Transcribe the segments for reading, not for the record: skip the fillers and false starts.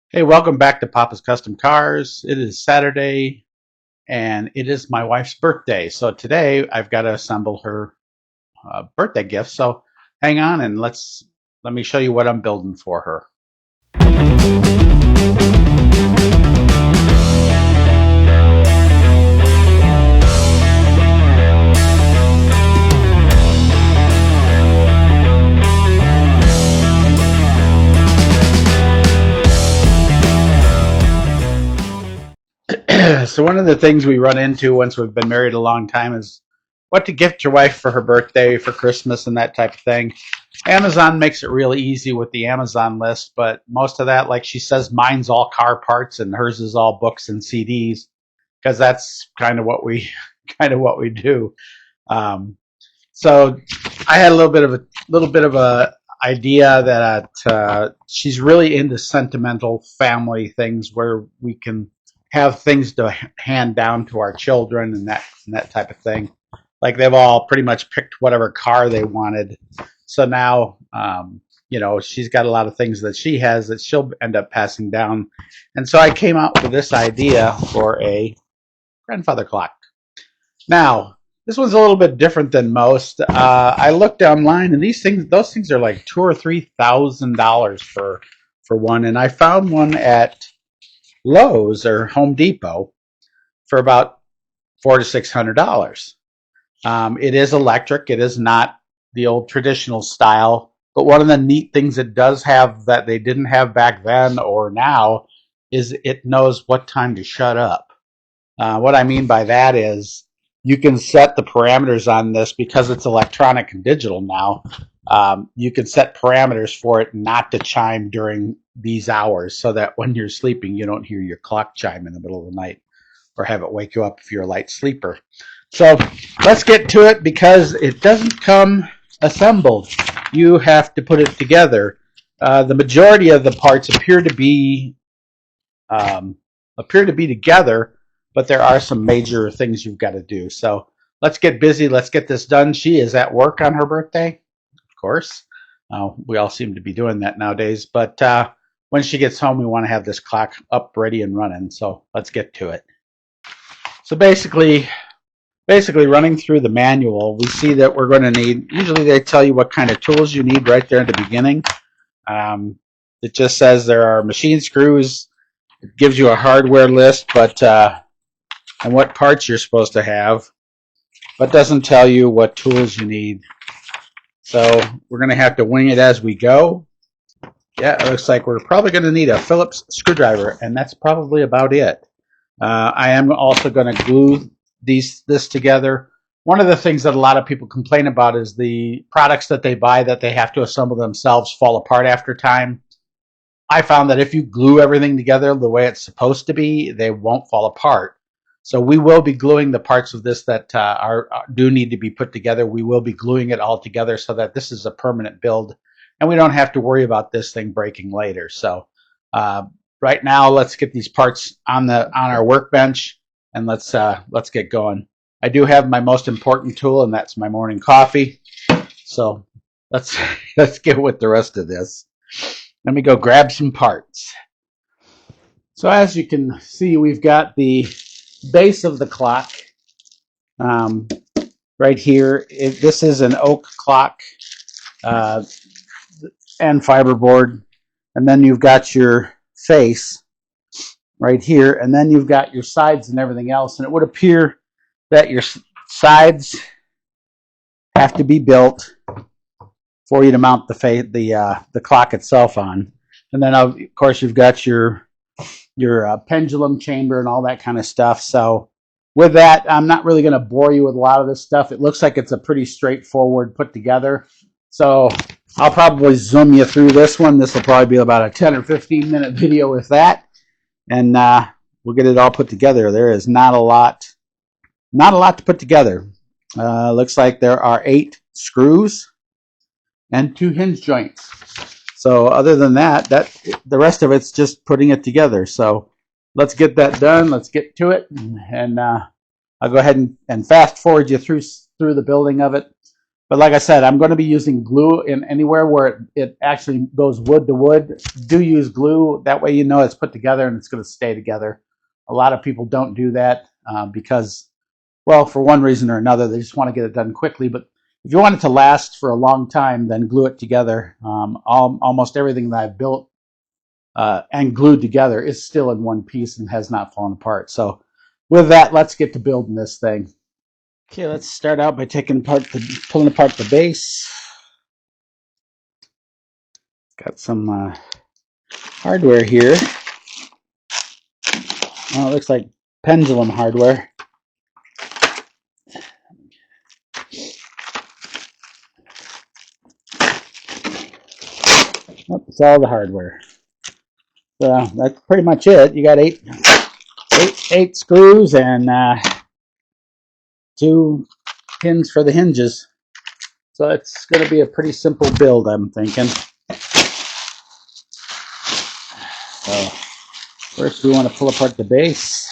Hey, welcome back to Papa's Custom Cars. It is Saturday and it is my wife's birthday. So today I've got to assemble her birthday gift. So hang on and let me show you what I'm building for her. So one of the things we run into once we've been married a long time is what to gift your wife for her birthday, for Christmas, and that type of thing. Amazon makes it really easy with the Amazon list, but most of that, like she says, mine's all car parts and hers is all books and CDs because that's kind of what we do. Um, so I had a little bit of a idea that she's really into sentimental family things where we can have things to hand down to our children and that type of thing. Like they've all pretty much picked whatever car they wanted. So now, she's got a lot of things that she has that she'll end up passing down. And so I came out with this idea for a grandfather clock. Now, this one's a little bit different than most. I looked online, and those things are like $2,000 or $3,000 for one, and I found one at Lowe's or Home Depot for about $400 to $600. It is electric. It is not the old traditional style. But one of the neat things it does have that they didn't have back then or now is it knows what time to shut up. What I mean by that is you can set the parameters on this because it's electronic and digital now. You can set parameters for it not to chime during these hours so that when you're sleeping, you don't hear your clock chime in the middle of the night or have it wake you up if you're a light sleeper. So let's get to it because it doesn't come assembled. You have to put it together. The majority of the parts appear to be together, but there are some major things you've got to do. So let's get busy. Let's get this done. She is at work on her birthday, of course. We all seem to be doing that nowadays. But when she gets home, we want to have this clock up, ready, and running. So let's get to it. So basically running through the manual, we see that we're going to need, usually they tell you what kind of tools you need right there at the beginning. It just says there are machine screws. It gives you a hardware list, but and what parts you're supposed to have, but doesn't tell you what tools you need. So we're going to have to wing it as we go. Yeah, it looks like we're probably going to need a Phillips screwdriver, and that's probably about it. I am also going to glue this together. One of the things that a lot of people complain about is the products that they buy that they have to assemble themselves fall apart after time. I found that if you glue everything together the way it's supposed to be, they won't fall apart. So we will be gluing the parts of this that do need to be put together. We will be gluing it all together so that this is a permanent build, and we don't have to worry about this thing breaking later. So right now, let's get these parts on our workbench, and let's get going. I do have my most important tool, and that's my morning coffee. So let's get with the rest of this. Let me go grab some parts. So as you can see, we've got the base of the clock right here. This is an oak clock and fiberboard, and then you've got your face right here, and then you've got your sides and everything else. And it would appear that your sides have to be built for you to mount the clock itself on. And then of course you've got your pendulum chamber and all that kind of stuff. So with that, I'm not really going to bore you with a lot of this stuff. It looks like it's a pretty straightforward put together. So I'll probably zoom you through this one. This will probably be about a 10 or 15 minute video with that. And we'll get it all put together. There is not a lot to put together. Looks like there are 8 screws and 2 hinge joints. So other than that, the rest of it's just putting it together. So let's get that done. Let's get to it, and I'll go ahead and fast forward you through the building of it. But like I said, I'm going to be using glue in anywhere where it actually goes wood to wood. Do use glue. That way you know it's put together and it's going to stay together. A lot of people don't do that because, well, for one reason or another, they just want to get it done quickly. But if you want it to last for a long time, then glue it together. Almost everything that I've built and glued together is still in one piece and has not fallen apart. So with that, let's get to building this thing. Okay, let's start out by pulling apart the base. Got some hardware here. Well, it looks like pendulum hardware. Oh, it's all the hardware. So that's pretty much it. You got eight screws and 2 pins for the hinges. So it's going to be a pretty simple build, I'm thinking. So first we want to pull apart the base.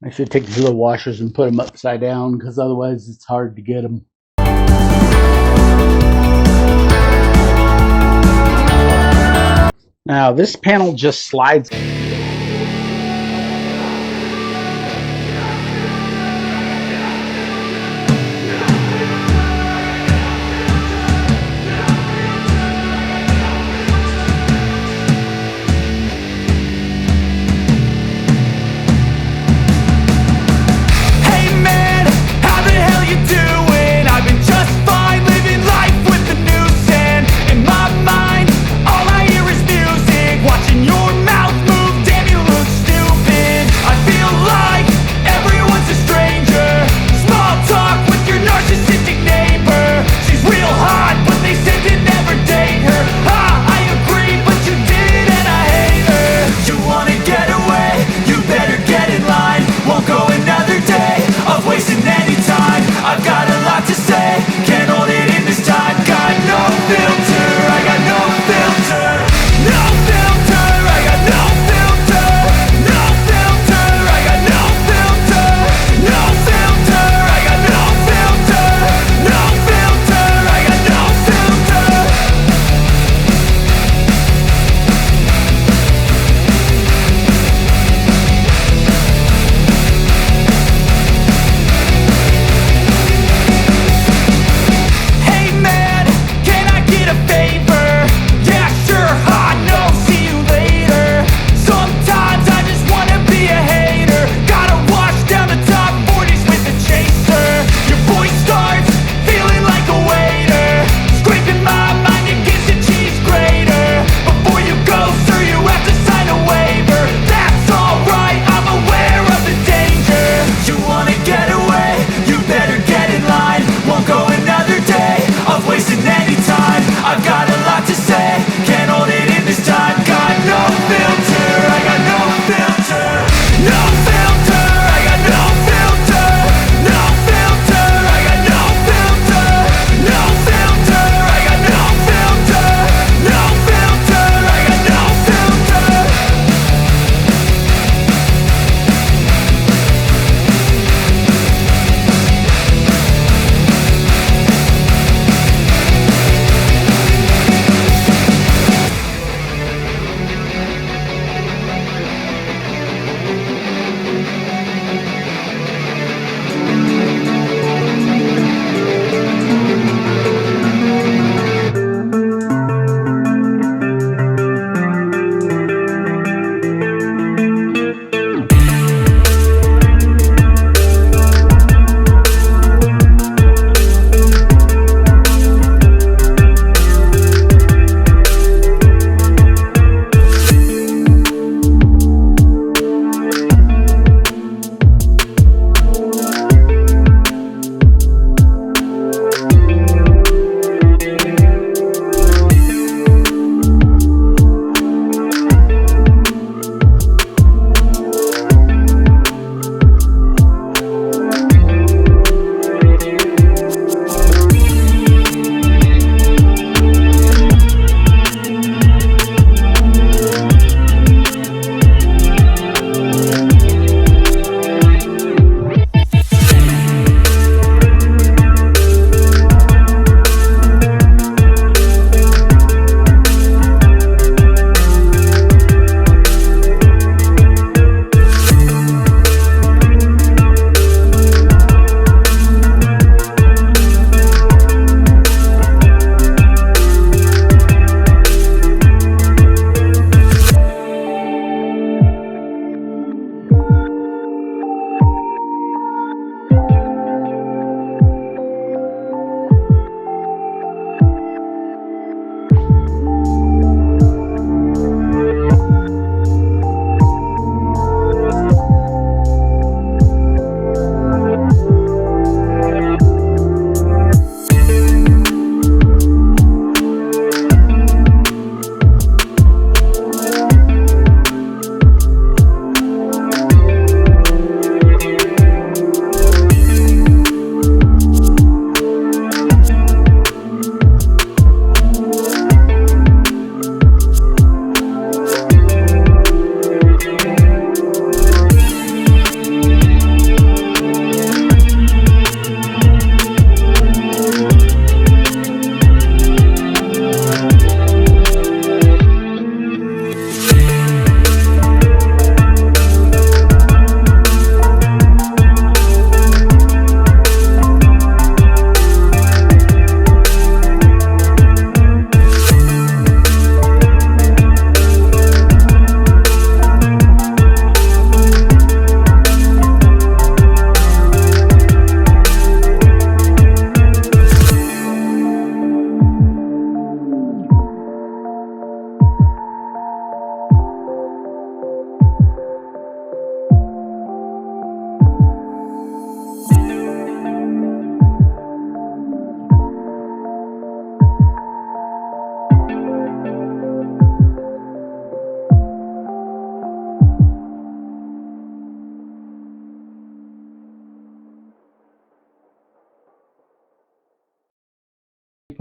I should take the washers and put them upside down because otherwise it's hard to get them. Now this panel just slides. Your mouth move down.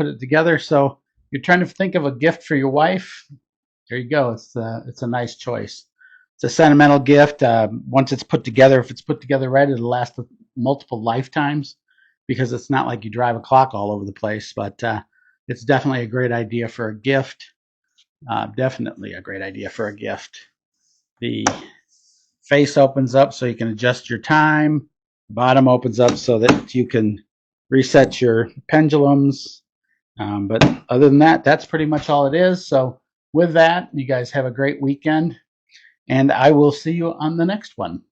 put it together. So you're trying to think of a gift for your wife. There you go. It's a nice choice. It's a sentimental gift. Once it's put together, if it's put together right, it'll last multiple lifetimes because it's not like you drive a clock all over the place. But it's definitely a great idea for a gift. Definitely a great idea for a gift. The face opens up so you can adjust your time. The bottom opens up so that you can reset your pendulums. But other than that, that's pretty much all it is. So with that, you guys have a great weekend, and I will see you on the next one.